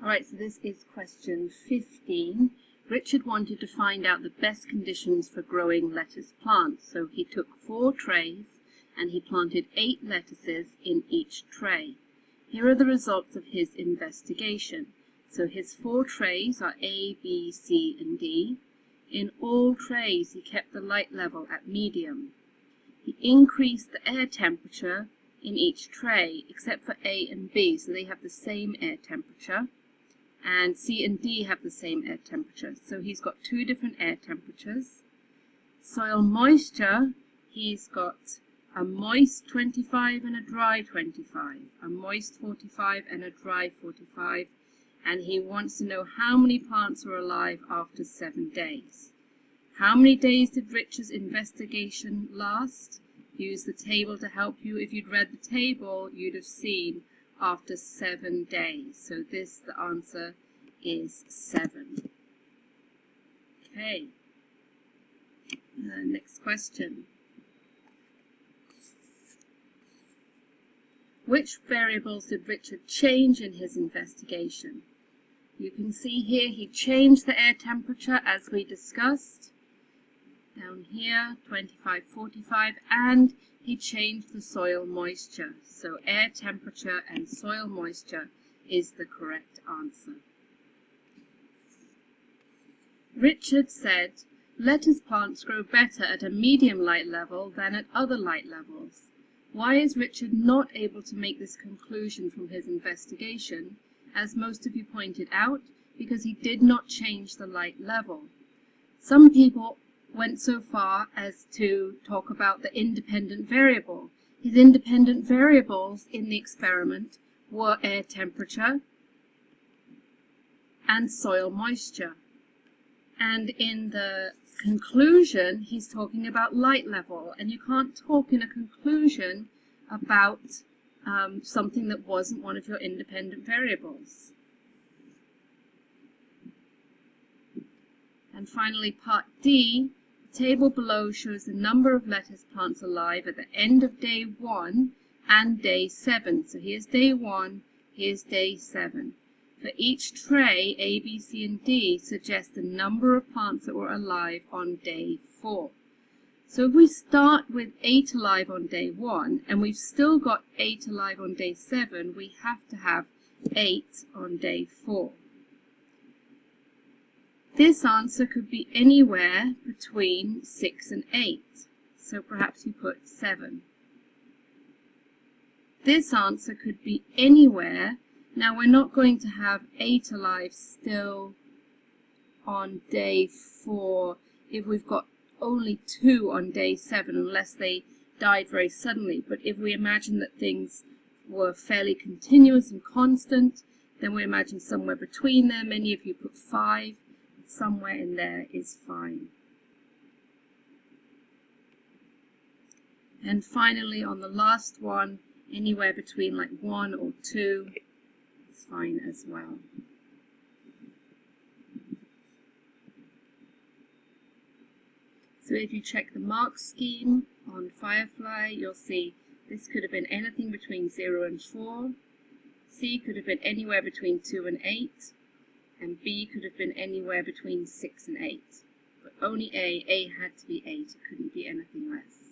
Alright, so this is question 15. Richard wanted to find out the best conditions for growing lettuce plants. So he took 4 trays and he planted 8 lettuces in each tray. Here are the results of his investigation. So his 4 trays are A, B, C, and D. In all trays he kept the light level at medium. He increased the air temperature in each tray except for A and B, so they have the same air temperature. And C and D have the same air temperature. So he's got 2 different air temperatures. Soil moisture, he's got a moist 25 and a dry 25, a moist 45 and a dry 45, and he wants to know how many plants were alive after 7 days. How many days did Richard's investigation last? Use the table to help you. If you'd read the table, you'd have seen after 7 days. So the answer is 7. Okay. Next question. Which variables did Richard change in his investigation? You can see here he changed the air temperature as we discussed. Down here, 25, 45, and he changed the soil moisture. So air temperature and soil moisture is the correct answer. Richard said, lettuce plants grow better at a medium light level than at other light levels. Why is Richard not able to make this conclusion from his investigation? As most of you pointed out, because he did not change the light level. Some people went so far as to talk about the independent variable. His independent variables in the experiment were air temperature and soil moisture. And in the conclusion, he's talking about light level, and you can't talk in a conclusion about something that wasn't one of your independent variables. And finally, part D, the table below shows the number of lettuce plants alive at the end of day 1 and day 7. So here's day 1, here's day 7. For each tray, A, B, C, and D suggest the number of plants that were alive on day 4. So if we start with 8 alive on day 1, and we've still got 8 alive on day 7, we have to have 8 on day 4. This answer could be anywhere between 6 and 8, so perhaps you put 7. This answer could be anywhere. Now we're not going to have 8 alive still on day 4 if we've got only 2 on day 7, unless they died very suddenly. But if we imagine that things were fairly continuous and constant, then we imagine somewhere between there. Many of you put 5. Somewhere in there is fine. And finally, on the last one, anywhere between like 1 or 2 is fine as well. So if you check the mark scheme on Firefly, you'll see this could have been anything between 0 and 4. C could have been anywhere between 2 and 8. And B could have been anywhere between 6 and 8. But only A had to be 8. It couldn't be anything less.